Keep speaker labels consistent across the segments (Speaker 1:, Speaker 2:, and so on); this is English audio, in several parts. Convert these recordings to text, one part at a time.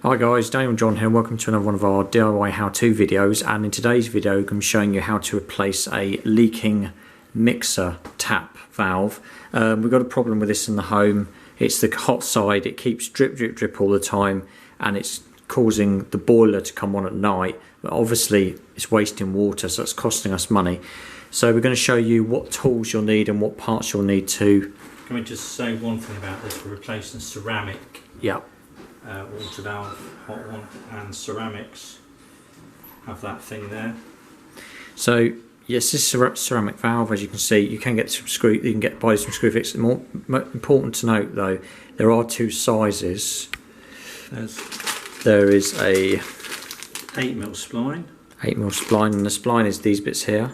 Speaker 1: Hi guys, Daniel and John here. Welcome to another one of our DIY how-to videos, and in today's video I'm showing you how to replace a leaking mixer tap valve. We've got a problem with this in the home. It's the hot side. It keeps drip all the time, and it's causing the boiler to come on at night, but obviously it's wasting water, so it's costing us money. So we're going to show you what tools you'll need and what parts you'll need to.
Speaker 2: Can we just say one thing about this? We're replacing ceramic water valve, hot one, and ceramics have that thing there.
Speaker 1: So yes, this is ceramic valve. As you can see, you can get some you can buy some Screwfix. More important to note though, there are two sizes. There is a
Speaker 2: 8mm spline.
Speaker 1: 8mm spline, and the spline is these bits here.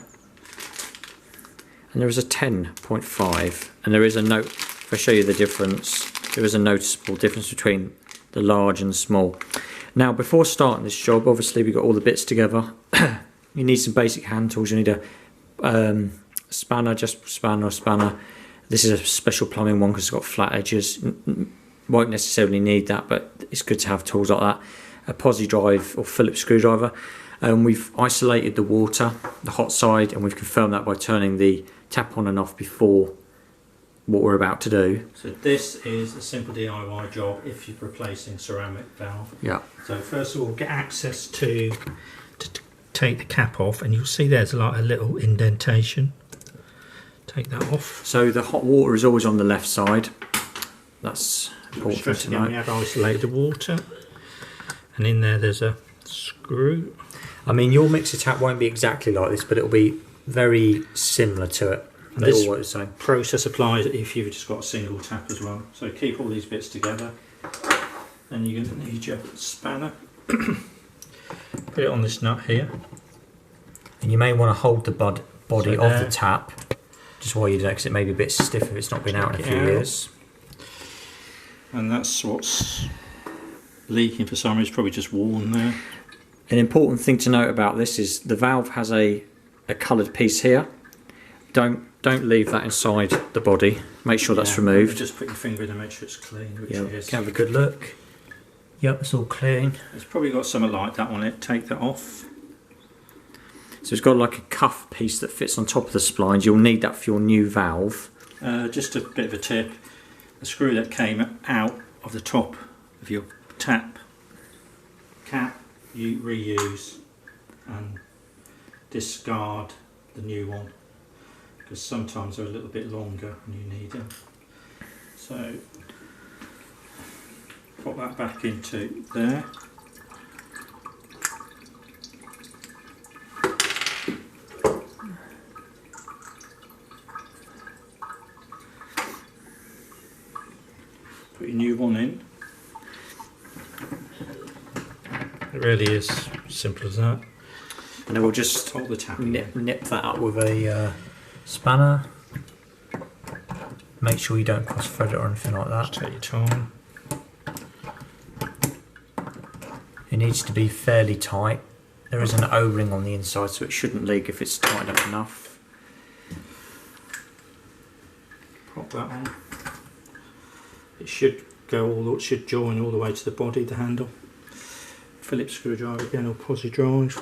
Speaker 1: And there is a 10.5, and there is a note. If I show you the difference, there is a noticeable difference between the large and the small. Now, before starting this job, obviously we've got all the bits together. You need some basic hand tools. You need a spanner, just spanner. This is a special plumbing one because it's got flat edges. Won't necessarily need that, but it's good to have tools like that. A posi drive or Phillips screwdriver. We've isolated the water, the hot side, and we've confirmed that by turning the tap on and off before what we're about to do.
Speaker 2: So this is a simple DIY job if you're replacing ceramic valve.
Speaker 1: Yeah.
Speaker 2: So first of all, get access to take the cap off, and you'll see there's like a little indentation. Take that off.
Speaker 1: So the hot water is always on the left side. That's important to know.
Speaker 2: We have isolated water, and in there's a screw.
Speaker 1: I mean, your mixer tap won't be exactly like this, but it'll be very similar to it.
Speaker 2: This
Speaker 1: what it's saying.
Speaker 2: Process applies if you've just got a single tap as well. So keep all these bits together. Then you're going to need your spanner. Put it on this nut here.
Speaker 1: And you may want to hold the body of the tap just while you do it, because it may be a bit stiff if it's not been out in a few years.
Speaker 2: And that's what's leaking for some reason. It's probably just worn there.
Speaker 1: An important thing to note about this is the valve has a coloured piece here. Don't leave that inside the body. Make sure that's removed.
Speaker 2: Just put your finger in and make sure it's clean. Which
Speaker 1: it
Speaker 2: is.
Speaker 1: Can have a good look. Yep, it's all clean.
Speaker 2: It's probably got something like that on it. Take that off.
Speaker 1: So it's got like a cuff piece that fits on top of the splines. You'll need that for your new valve.
Speaker 2: Just a bit of a tip. The screw that came out of the top of your tap cap, you reuse and discard the new one, because sometimes they're a little bit longer and you need them. So put that back into there. Put your new one in. It really is simple as that.
Speaker 1: And then we'll just
Speaker 2: hold the tap
Speaker 1: nip that up with a spanner. Make sure you don't cross thread it or anything like that.
Speaker 2: Just take your time.
Speaker 1: It needs to be fairly tight. There is an O-ring on the inside, so it shouldn't leak if it's tightened up enough.
Speaker 2: Pop that on. It should should join all the way to the body, the handle. Phillips screwdriver again, or posi drive.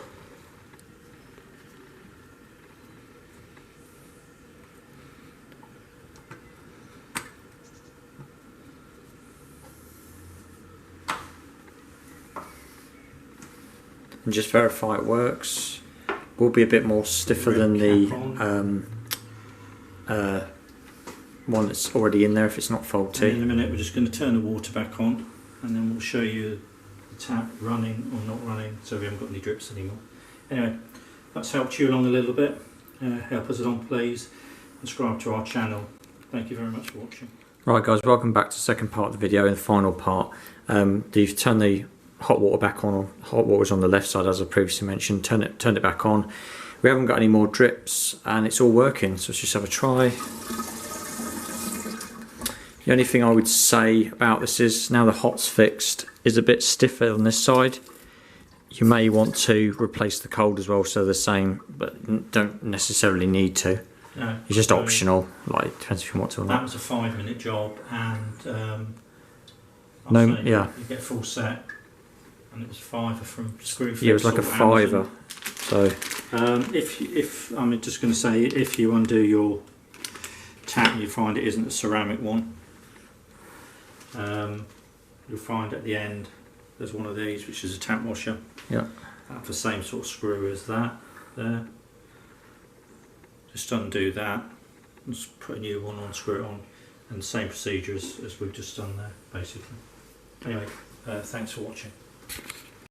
Speaker 1: And just verify it works. Will be a bit more stiffer than the one that's already in there if it's not faulty.
Speaker 2: And in a minute we're just going to turn the water back on, and then we'll show you the tap running or not running, so we haven't got any drips anymore. Anyway, that's helped you along a little bit. Help us along, please. Subscribe to our channel. Thank you very much for watching.
Speaker 1: Right guys, welcome back to the second part of the video and the final part. You've turned the hot water back on. Hot water's on the left side, as I previously mentioned. Turned it back on. We haven't got any more drips and it's all working, so let's just have a try. The only thing I would say about this is, now the hot's fixed, is a bit stiffer on this side. You may want to replace the cold as well, so the same, but don't necessarily need to.
Speaker 2: No,
Speaker 1: it's just optional. Like, depends if you want to or not.
Speaker 2: That was a 5-minute job, and
Speaker 1: you
Speaker 2: you get full set and it was £5 from Screwfix.
Speaker 1: Yeah, it was like a
Speaker 2: or
Speaker 1: £5. So
Speaker 2: if I'm just going to say, if you undo your tap and you find it isn't a ceramic one, you'll find at the end there's one of these which is a tap washer.
Speaker 1: yeah,
Speaker 2: That's the same sort of screw as that there. Just undo that, just put a new one on, screw it on, and the same procedure as we've just done there, basically. Anyway, thanks for watching.